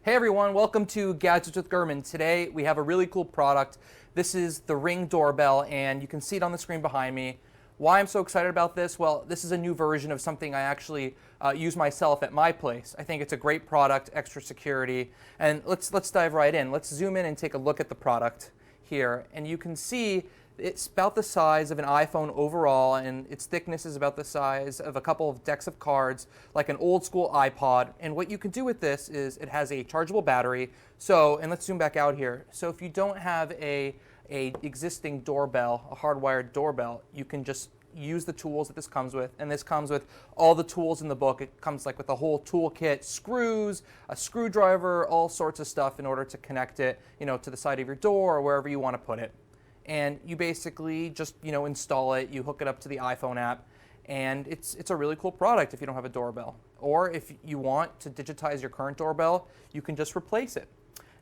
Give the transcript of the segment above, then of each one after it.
Hey everyone, welcome to Gadgets with Gurman. Today we have a really cool product. This is the Ring doorbell, and you can see it on the screen behind me. Why I'm so excited about this? Well, this is a new version of something I actually use myself at my place. I think it's a great product, extra security, and let's dive right in. Let's zoom in and take a look at the product here, and you can see it's about the size of an iPhone overall, and its thickness is about the size of a couple of decks of cards, like an old school iPod. And what you can do with this is it has a chargeable battery. And let's zoom back out here. So if you don't have a existing doorbell, a hardwired doorbell, you can just use the tools that this comes with, and this comes with all the tools in the book. It comes like with a whole toolkit, screws, a screwdriver, all sorts of stuff in order to connect it, to the side of your door or wherever you want to put it. And you basically just install it, you hook it up to the iPhone app, and it's a really cool product if you don't have a doorbell. Or if you want to digitize your current doorbell, you can just replace it.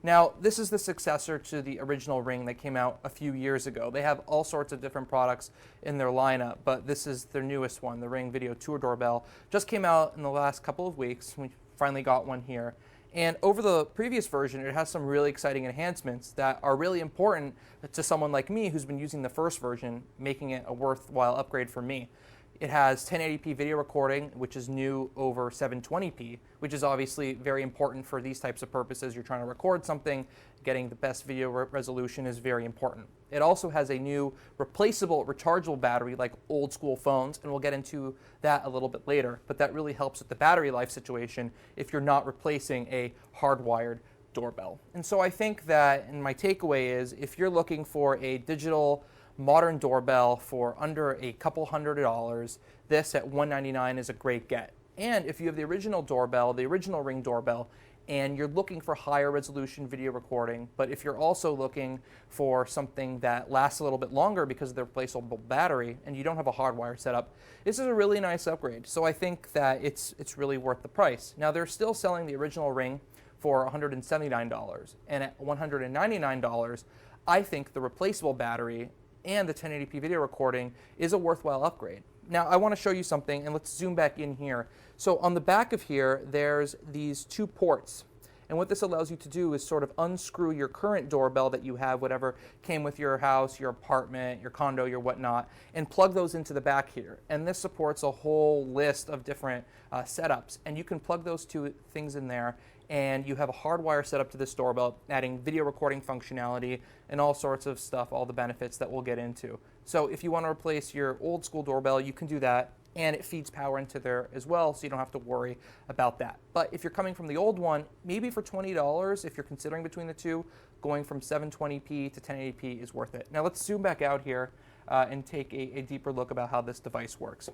Now, this is the successor to the original Ring that came out a few years ago. They have all sorts of different products in their lineup, but this is their newest one, the Ring Video Tour Doorbell. Just came out in the last couple of weeks. We finally got one here. And over the previous version, it has some really exciting enhancements that are really important to someone like me who's been using the first version, making it a worthwhile upgrade for me. It has 1080p video recording, which is new over 720p, which is obviously very important for these types of purposes. You're trying to record something, getting the best video resolution is very important. It also has a new replaceable rechargeable battery like old school phones, and we'll get into that a little bit later, but that really helps with the battery life situation if you're not replacing a hardwired doorbell. And so I think that, and my takeaway is, if you're looking for a digital modern doorbell for under a couple $100, this at $199 is a great get. And if you have the original doorbell, the original Ring doorbell, and you're looking for higher resolution video recording, but if you're also looking for something that lasts a little bit longer because of the replaceable battery and you don't have a hardwire setup, this is a really nice upgrade. So I think that it's really worth the price. Now, they're still selling the original Ring for $179, and at $199, I think the replaceable battery and the 1080p video recording is a worthwhile upgrade. Now, I want to show you something, and let's zoom back in here. So on the back of here, there's these two ports. And what this allows you to do is sort of unscrew your current doorbell that you have, whatever came with your house, your apartment, your condo, your whatnot, and plug those into the back here. And this supports a whole list of different setups. And you can plug those two things in there, and you have a hardwire set up to this doorbell, adding video recording functionality and all sorts of stuff, all the benefits that we'll get into. So if you want to replace your old school doorbell, you can do that, and it feeds power into there as well, so you don't have to worry about that. But if you're coming from the old one, maybe for $20, if you're considering between the two, going from 720p to 1080p is worth it. Now let's zoom back out here and take a deeper look about how this device works.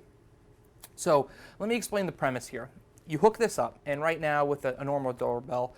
So let me explain the premise here. You hook this up, and right now with a normal doorbell,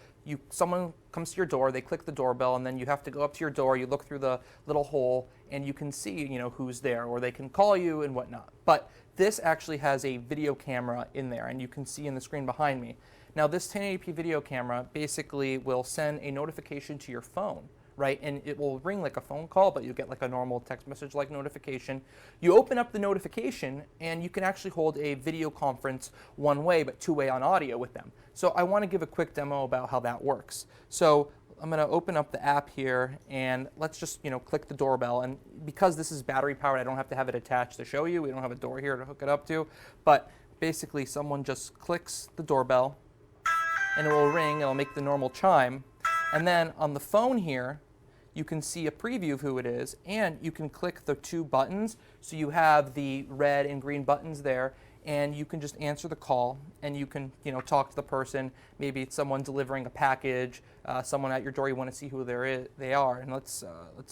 someone comes to your door, they click the doorbell, and then you have to go up to your door, you look through the little hole, and you can see who's there, or they can call you and whatnot. But this actually has a video camera in there, and you can see in the screen behind me. Now, this 1080p video camera basically will send a notification to your phone, right? And it will ring like a phone call, but you get like a normal text message like notification. You open up the notification, and you can actually hold a video conference one way, but two-way on audio with them. So I want to give a quick demo about how that works. So I'm going to open up the app here, and let's just click the doorbell. And because this is battery powered, I don't have to have it attached to show you. We don't have a door here to hook it up to. But basically, someone just clicks the doorbell, and it will ring. It'll make the normal chime. And then on the phone here, you can see a preview of who it is, and you can click the two buttons. So you have the red and green buttons there, and you can just answer the call, and you can talk to the person. Maybe it's someone delivering a package, someone at your door, you want to see who they are. And let's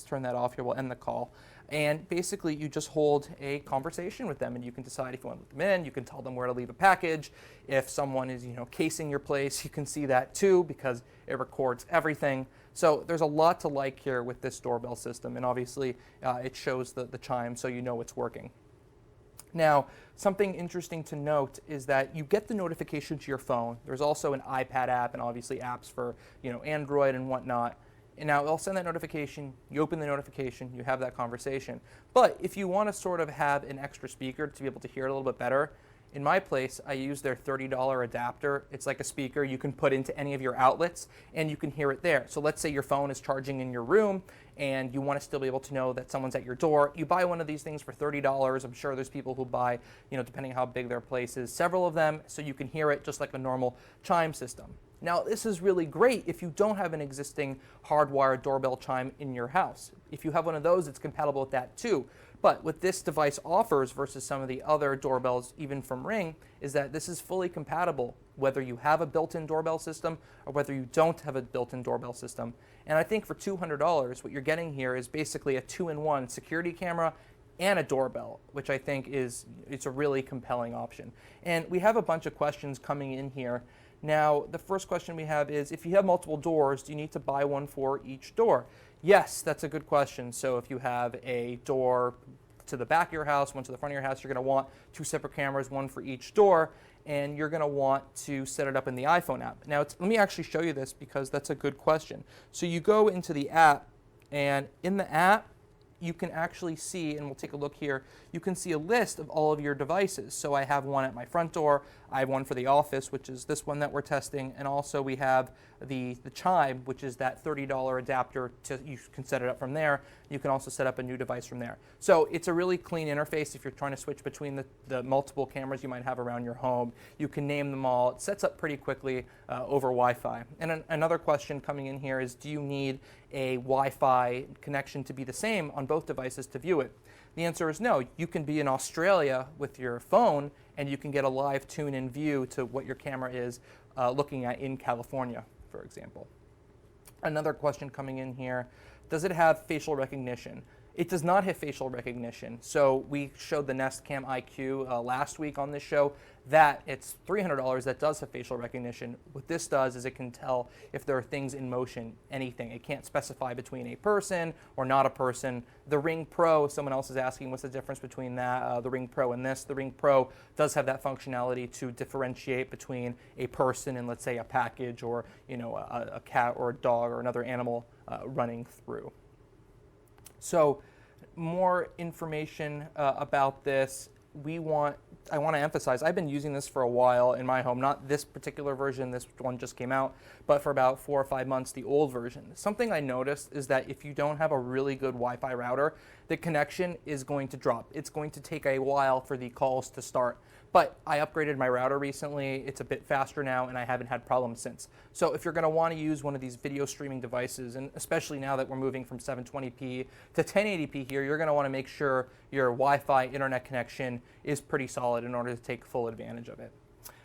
turn that off here. We'll end the call. And basically, you just hold a conversation with them, and you can decide if you want to let them in. You can tell them where to leave a package. If someone is casing your place, you can see that too, because it records everything. So there's a lot to like here with this doorbell system, and obviously it shows the chime so you know it's working. Now, something interesting to note is that you get the notification to your phone. There's also an iPad app and obviously apps for Android and whatnot. And now it'll send that notification, you open the notification, you have that conversation. But if you want to sort of have an extra speaker to be able to hear it a little bit better, In my place, I use their $30 adapter. It's like a speaker you can put into any of your outlets and you can hear it there. So let's say your phone is charging in your room and you want to still be able to know that someone's at your door. You buy one of these things for $30. I'm sure there's people who buy, depending on how big their place is, several of them, so you can hear it just like a normal chime system. Now, this is really great if you don't have an existing hardwired doorbell chime in your house. If you have one of those, it's compatible with that too. But what this device offers versus some of the other doorbells, even from Ring, is that this is fully compatible whether you have a built-in doorbell system or whether you don't have a built-in doorbell system. And I think for $200, what you're getting here is basically a 2-in-1 security camera and a doorbell, which I think it's a really compelling option. And we have a bunch of questions coming in here. Now, the first question we have is, if you have multiple doors, do you need to buy one for each door? Yes, that's a good question. So if you have a door to the back of your house, one to the front of your house, you're going to want 2 separate cameras, one for each door, and you're going to want to set it up in the iPhone app. Now, let me actually show you this because that's a good question. So you go into the app, and in the app, you can actually see, and we'll take a look here, you can see a list of all of your devices. So I have one at my front door, I have one for the office, which is this one that we're testing, and also we have the chime, which is that $30 adapter. You can set it up from there. You can also set up a new device from there. So it's a really clean interface if you're trying to switch between the multiple cameras you might have around your home. You can name them all. It sets up pretty quickly over Wi-Fi. And another question coming in here is, do you need a Wi-Fi connection to be the same on both devices to view it? The answer is no. You can be in Australia with your phone and you can get a live tune-in view to what your camera is looking at in California, for example. Another question coming in here, does it have facial recognition? It does not have facial recognition. So we showed the Nest Cam IQ last week on this show. That it's $300 that does have facial recognition. What this does is it can tell if there are things in motion, anything. It can't specify between a person or not a person. The Ring Pro, someone else is asking what's the difference between that, the Ring Pro and this. The Ring Pro does have that functionality to differentiate between a person and, let's say, a package or a cat or a dog or another animal running through. So more information about this. I want to emphasize, I've been using this for a while in my home, not this particular version, this one just came out, but for about 4 or 5 months, the old version. Something I noticed is that if you don't have a really good Wi-Fi router, the connection is going to drop. It's going to take a while for the calls to start. But I upgraded my router recently. It's a bit faster now, and I haven't had problems since. So if you're going to want to use one of these video streaming devices, and especially now that we're moving from 720p to 1080p here, you're going to want to make sure your Wi-Fi internet connection is pretty solid in order to take full advantage of it.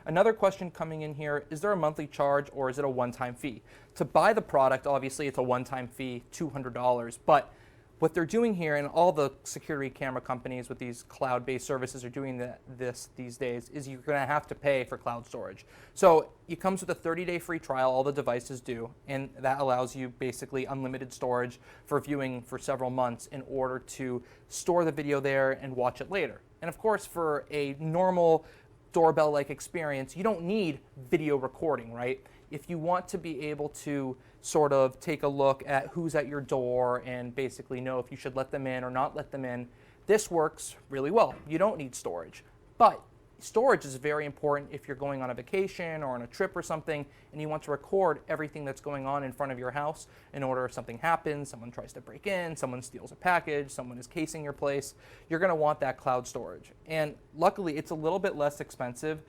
Another question coming in here, is there a monthly charge or is it a one-time fee? To buy the product, obviously it's a one-time fee, $200, but what they're doing here, and all the security camera companies with these cloud-based services are doing this these days, is you're going to have to pay for cloud storage. So it comes with a 30-day free trial, all the devices do, and that allows you basically unlimited storage for viewing for several months in order to store the video there and watch it later. And of course, for a normal doorbell-like experience, you don't need video recording, right? If you want to be able to sort of take a look at who's at your door and basically know if you should let them in or not let them in, this works really well. You don't need storage. But storage is very important if you're going on a vacation or on a trip or something and you want to record everything that's going on in front of your house in order if something happens, someone tries to break in, someone steals a package, someone is casing your place, you're going to want that cloud storage. And luckily, it's a little bit less expensive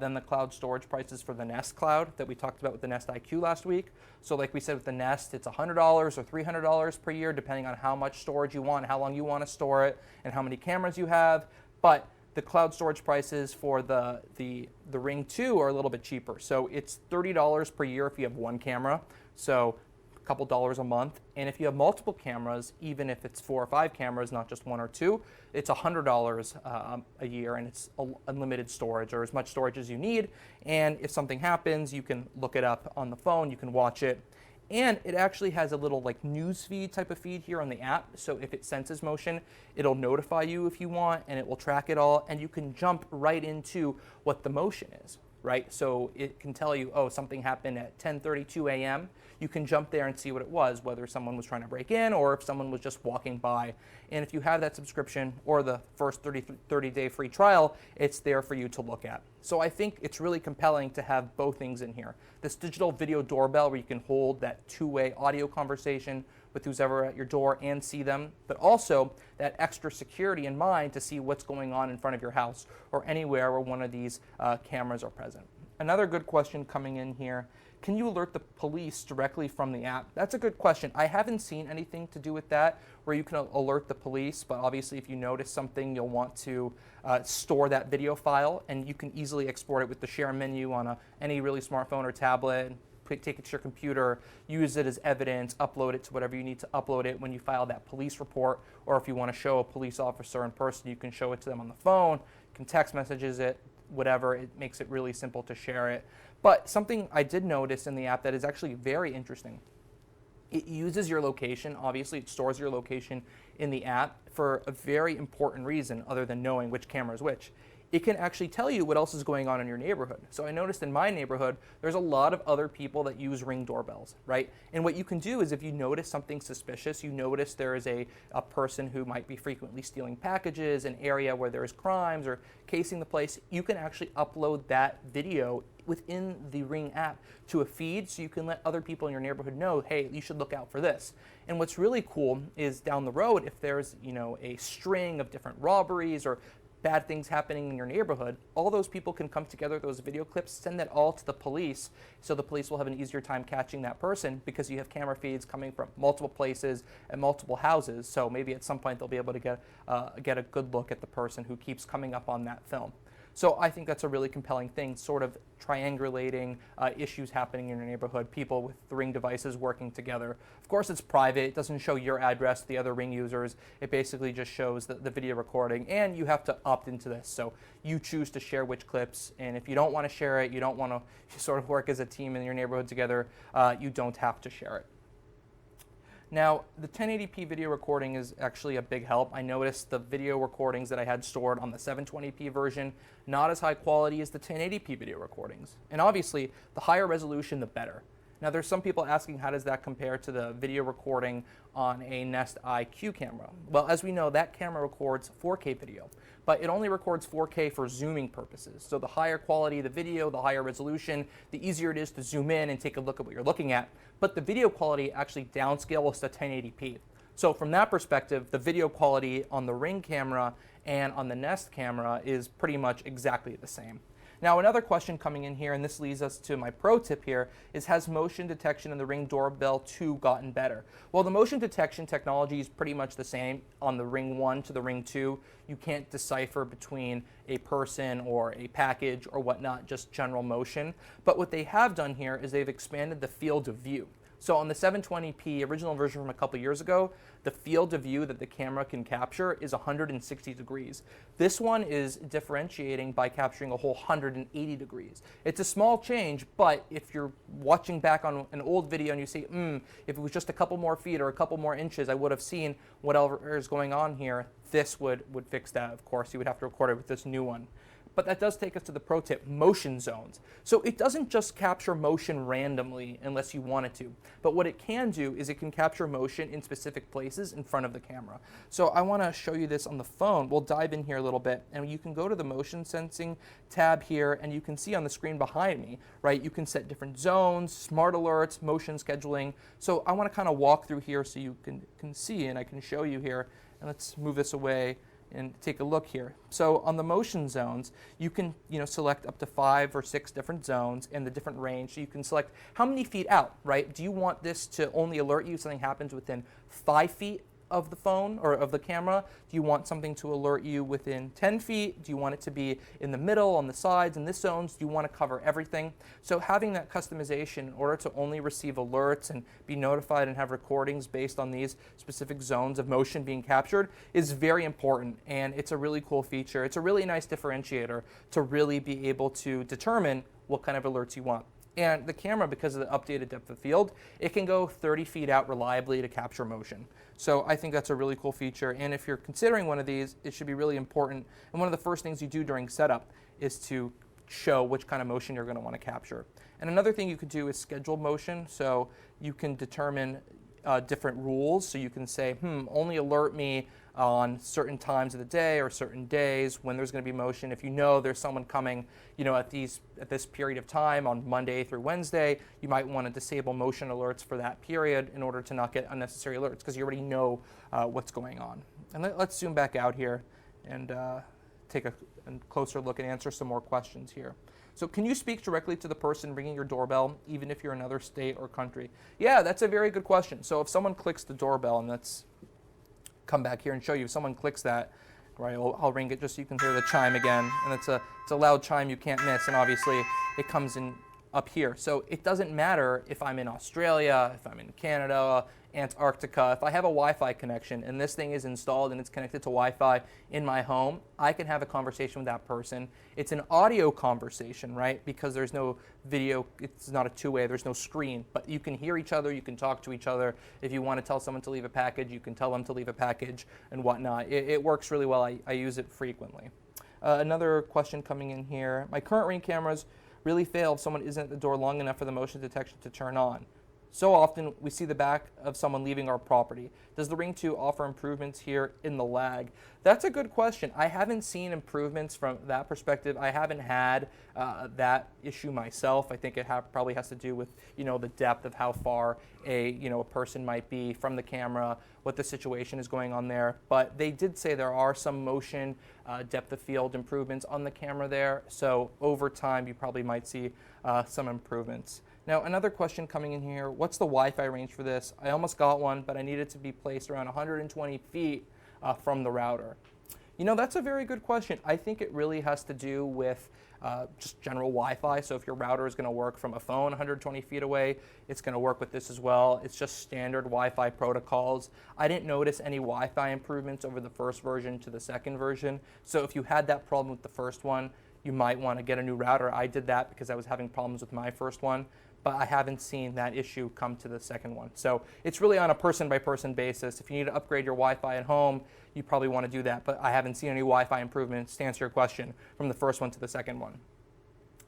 than the cloud storage prices for the Nest Cloud that we talked about with the Nest IQ last week. So like we said with the Nest, it's $100 or $300 per year, depending on how much storage you want, how long you want to store it, and how many cameras you have. But the cloud storage prices for the Ring 2 are a little bit cheaper. So it's $30 per year if you have one camera, so a couple dollars a month. And if you have multiple cameras, even if it's 4 or 5 cameras, not just 1 or 2, it's $100 a year, and it's unlimited storage, or as much storage as you need. And if something happens, you can look it up on the phone, you can watch it. And it actually has a little like news feed type of feed here on the app. So if it senses motion, it'll notify you if you want, and it will track it all, and you can jump right into what the motion is. right? So it can tell you, oh, something happened at 10:32 a.m. You can jump there and see what it was, whether someone was trying to break in or if someone was just walking by. And if you have that subscription or the first 30-day free trial, it's there for you to look at. So I think it's really compelling to have both things in here. This digital video doorbell where you can hold that two-way audio conversation with who's ever at your door and see them, but also that extra security in mind to see what's going on in front of your house or anywhere where one of these cameras are present. Another good question coming in here, can you alert the police directly from the app? That's a good question. I haven't seen anything to do with that where you can alert the police, but obviously if you notice something, you'll want to store that video file, and you can easily export it with the share menu on any really smartphone or tablet. Take it to your computer, use it as evidence, upload it to whatever you need to upload it when you file that police report, or if you want to show a police officer in person, you can show it to them on the phone, you can text messages it, whatever. It makes it really simple to share it. But something I did notice in the app that is actually very interesting, it uses your location. Obviously, it stores your location in the app for a very important reason other than knowing which camera is which. It can actually tell you what else is going on in your neighborhood. So I noticed in my neighborhood, there's a lot of other people that use Ring doorbells, right? And what you can do is if you notice something suspicious, you notice there is a person who might be frequently stealing packages, an area where there's crimes or casing the place, you can actually upload that video within the Ring app to a feed so you can let other people in your neighborhood know, hey, you should look out for this. And what's really cool is down the road, if there's a string of different robberies or bad things happening in your neighborhood, all those people can come together, those video clips, send that all to the police, so the police will have an easier time catching that person because you have camera feeds coming from multiple places and multiple houses, so maybe at some point they'll be able to get a good look at the person who keeps coming up on that film. So I think that's a really compelling thing, sort of triangulating issues happening in your neighborhood, people with the Ring devices working together. Of course, it's private. It doesn't show your address to the other Ring users. It basically just shows the video recording, and you have to opt into this. So you choose to share which clips, and if you don't want to share it, you don't want to sort of work as a team in your neighborhood together, you don't have to share it. Now, the 1080p video recording is actually a big help. I noticed the video recordings that I had stored on the 720p version, not as high quality as the 1080p video recordings. And obviously, the higher resolution, the better. Now, there's some people asking how does that compare to the video recording on a Nest IQ camera? Well, as we know, that camera records 4K video, but it only records 4K for zooming purposes. So the higher quality the video, the higher resolution, the easier it is to zoom in and take a look at what you're looking at. But the video quality actually downscales to 1080p. So from that perspective, the video quality on the Ring camera and on the Nest camera is pretty much exactly the same. Now, another question coming in here, and this leads us to my pro tip here, is has motion detection in the Ring Doorbell 2 gotten better? Well, the motion detection technology is pretty much the same on the Ring 1 to the Ring 2. You can't decipher between a person or a package or whatnot, just general motion. But what they have done here is they've expanded the field of view. So on the 720p original version from a couple years ago, the field of view that the camera can capture is 160 degrees. This one is differentiating by capturing a whole 180 degrees. It's a small change, but if you're watching back on an old video and you say, if it was just a couple more feet or a couple more inches, I would have seen whatever is going on here, this would fix that. Of course, you would have to record it with this new one. But that does take us to the pro tip, motion zones. So it doesn't just capture motion randomly unless you want it to. But what it can do is it can capture motion in specific places in front of the camera. So I want to show you this on the phone. We'll dive in here a little bit, and you can go to the motion sensing tab here, and you can see on the screen behind me, right? You can set different zones, smart alerts, motion scheduling. So I want to kind of walk through here so you can see, and I can show you here. And let's move this away and take a look here. So on the motion zones, you can select up to 5 or 6 different zones in the different range. So you can select how many feet out, right? Do you want this to only alert you if something happens within 5 feet of the phone or of the camera? Do you want something to alert you within 10 feet? Do you want it to be in the middle, on the sides, in this zones? Do you want to cover everything? So having that customization in order to only receive alerts and be notified and have recordings based on these specific zones of motion being captured is very important, and it's a really cool feature. It's a really nice differentiator to really be able to determine what kind of alerts you want. And the camera, because of the updated depth of field, it can go 30 feet out reliably to capture motion. So I think that's a really cool feature. And if you're considering one of these, it should be really important. And one of the first things you do during setup is to show which kind of motion you're going to want to capture. And another thing you could do is schedule motion. So you can determine different rules. So you can say, only alert me on certain times of the day or certain days when there's going to be motion. If you know there's someone coming, at this period of time on Monday through Wednesday, you might want to disable motion alerts for that period in order to not get unnecessary alerts because you already know what's going on. And let's zoom back out here and take a closer look and answer some more questions here. So can you speak directly to the person ringing your doorbell, even if you're in another state or country? Yeah, that's a very good question. So if someone clicks the doorbell, and let's come back here and show you, if someone clicks that, right, I'll ring it just so you can hear the chime again. And it's a loud chime you can't miss, and obviously it comes in up here. So it doesn't matter if I'm in Australia, if I'm in Canada, Antarctica, if I have a Wi-Fi connection and this thing is installed and it's connected to Wi-Fi in my home, I can have a conversation with that person. It's an audio conversation, right? Because there's no video, it's not a two-way, there's no screen, but you can hear each other, you can talk to each other. If you want to tell someone to leave a package, you can tell them to leave a package and whatnot. It works really well. I use it frequently. Another question coming in here. My current Ring cameras really fail if someone isn't at the door long enough for the motion detection to turn on. So often we see the back of someone leaving our property. Does the Ring 2 offer improvements here in the lag? That's a good question. I haven't seen improvements from that perspective. I haven't had that issue myself. I think it probably has to do with the depth of how far a person might be from the camera, what the situation is going on there. But they did say there are some motion depth of field improvements on the camera there. So over time, you probably might see some improvements. Now, another question coming in here, what's the Wi-Fi range for this? I almost got one, but I need it to be placed around 120 feet from the router. That's a very good question. I think it really has to do with just general Wi-Fi. So if your router is going to work from a phone 120 feet away, it's going to work with this as well. It's just standard Wi-Fi protocols. I didn't notice any Wi-Fi improvements over the first version to the second version. So if you had that problem with the first one, you might want to get a new router. I did that because I was having problems with my first one, but I haven't seen that issue come to the second one. So it's really on a person-by-person basis. If you need to upgrade your Wi-Fi at home, you probably want to do that, but I haven't seen any Wi-Fi improvements, to answer your question, from the first one to the second one.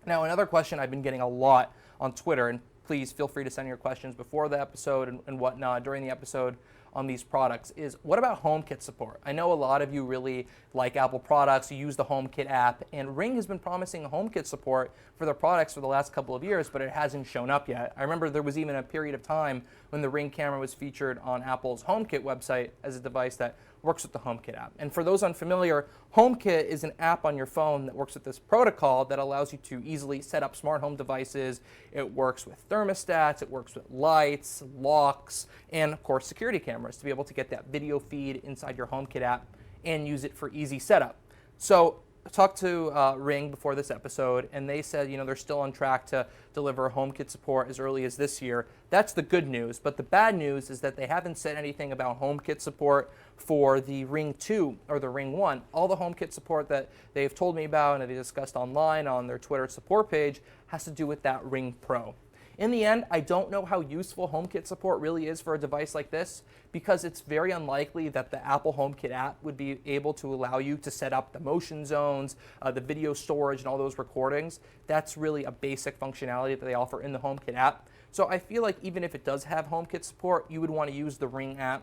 Now, another question I've been getting a lot on Twitter, and please feel free to send your questions before the episode and whatnot during the episode on these products, is what about HomeKit support? I know a lot of you really like Apple products, you use the HomeKit app, and Ring has been promising HomeKit support for their products for the last couple of years, but it hasn't shown up yet. I remember there was even a period of time when the Ring camera was featured on Apple's HomeKit website as a device that works with the HomeKit app. And for those unfamiliar, HomeKit is an app on your phone that works with this protocol that allows you to easily set up smart home devices. It works with thermostats, it works with lights, locks, and of course security cameras to be able to get that video feed inside your HomeKit app and use it for easy setup. So I talked to Ring before this episode, and they said they're still on track to deliver HomeKit support as early as this year. That's the good news, but the bad news is that they haven't said anything about HomeKit support for the Ring 2 or the Ring 1. All the HomeKit support that they've told me about and they discussed online on their Twitter support page has to do with that Ring Pro. In the end, I don't know how useful HomeKit support really is for a device like this because it's very unlikely that the Apple HomeKit app would be able to allow you to set up the motion zones, the video storage, and all those recordings. That's really a basic functionality that they offer in the HomeKit app. So I feel like even if it does have HomeKit support, you would want to use the Ring app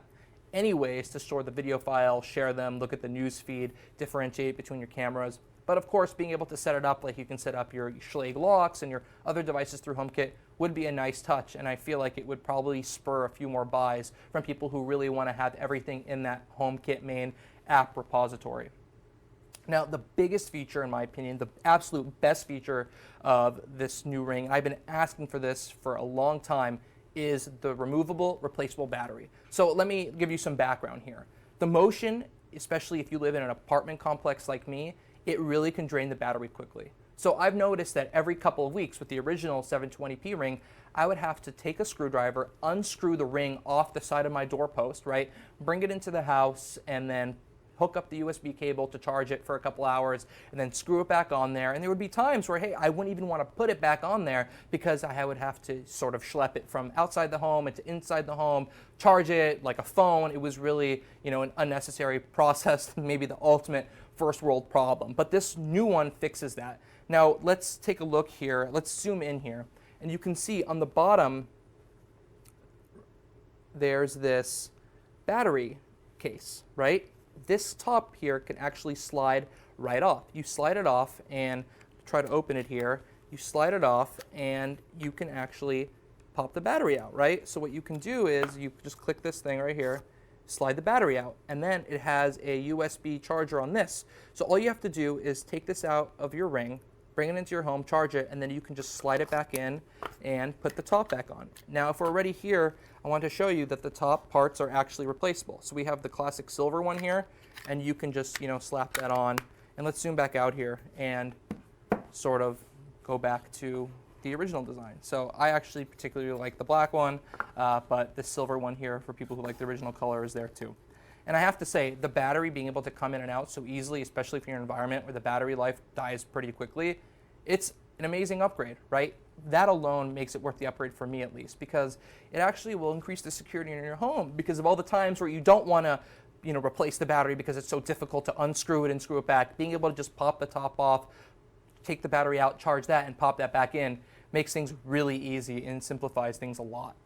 anyways to store the video files, share them, look at the news feed, differentiate between your cameras. But of course, being able to set it up like you can set up your Schlage locks and your other devices through HomeKit would be a nice touch, and I feel like it would probably spur a few more buys from people who really want to have everything in that HomeKit main app repository. Now, the biggest feature, in my opinion, the absolute best feature of this new Ring, I've been asking for this for a long time, is the removable, replaceable battery. So let me give you some background here. The motion, especially if you live in an apartment complex like me, it really can drain the battery quickly. So I've noticed that every couple of weeks with the original 720p Ring, I would have to take a screwdriver, unscrew the Ring off the side of my doorpost, right? Bring it into the house and then hook up the USB cable to charge it for a couple hours and then screw it back on there. And there would be times where, hey, I wouldn't even want to put it back on there because I would have to sort of schlep it from outside the home into inside the home, charge it like a phone. It was really, an unnecessary process, maybe the ultimate first world problem. But this new one fixes that. Now let's take a look here. Let's zoom in here. And you can see on the bottom, there's this battery case, right? This top here can actually slide right off. You slide it off and try to open it here. You slide it off and you can actually pop the battery out, right? So what you can do is you just click this thing right here, slide the battery out, and then it has a USB charger on this. So all you have to do is take this out of your Ring, bring it into your home, charge it, and then you can just slide it back in and put the top back on. Now, if we're already here, I want to show you that the top parts are actually replaceable. So we have the classic silver one here, and you can just, slap that on. And let's zoom back out here and sort of go back to the original design. So I actually particularly like the black one, but the silver one here for people who like the original color is there too. And I have to say, the battery being able to come in and out so easily, especially if you're in an environment where the battery life dies pretty quickly, it's an amazing upgrade, right? That alone makes it worth the upgrade for me at least, because it actually will increase the security in your home because of all the times where you don't want to replace the battery because it's so difficult to unscrew it and screw it back. Being able to just pop the top off, take the battery out, charge that, and pop that back in makes things really easy and simplifies things a lot.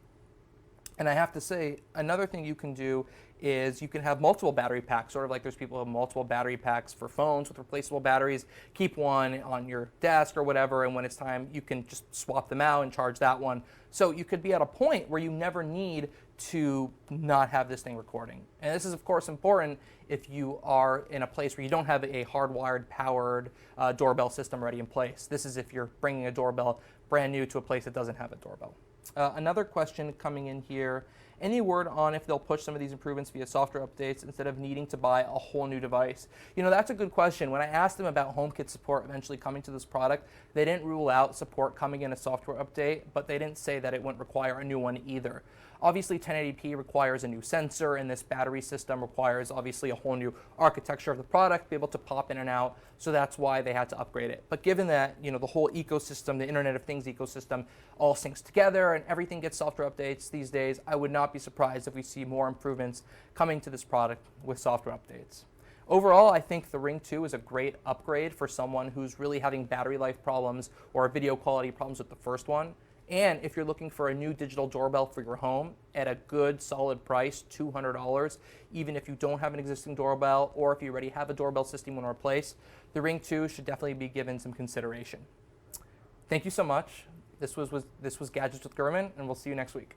And I have to say, another thing you can do is you can have multiple battery packs, sort of like there's people who have multiple battery packs for phones with replaceable batteries. Keep one on your desk or whatever, and when it's time, you can just swap them out and charge that one. So you could be at a point where you never need to not have this thing recording. And this is, of course, important if you are in a place where you don't have a hardwired, powered doorbell system already in place. This is if you're bringing a doorbell brand new to a place that doesn't have a doorbell. Another question coming in here, any word on if they'll push some of these improvements via software updates instead of needing to buy a whole new device? That's a good question. When I asked them about HomeKit support eventually coming to this product, they didn't rule out support coming in a software update, but they didn't say that it wouldn't require a new one either. Obviously, 1080p requires a new sensor, and this battery system requires obviously a whole new architecture of the product to be able to pop in and out, so that's why they had to upgrade it. But given that the whole ecosystem, the Internet of Things ecosystem, all syncs together and everything gets software updates these days, I would not be surprised if we see more improvements coming to this product with software updates. Overall, I think the Ring 2 is a great upgrade for someone who's really having battery life problems or video quality problems with the first one. And if you're looking for a new digital doorbell for your home at a good, solid price, $200, even if you don't have an existing doorbell or if you already have a doorbell system you want to replace, the Ring 2 should definitely be given some consideration. Thank you so much. This was Gadgets with Gurman, and we'll see you next week.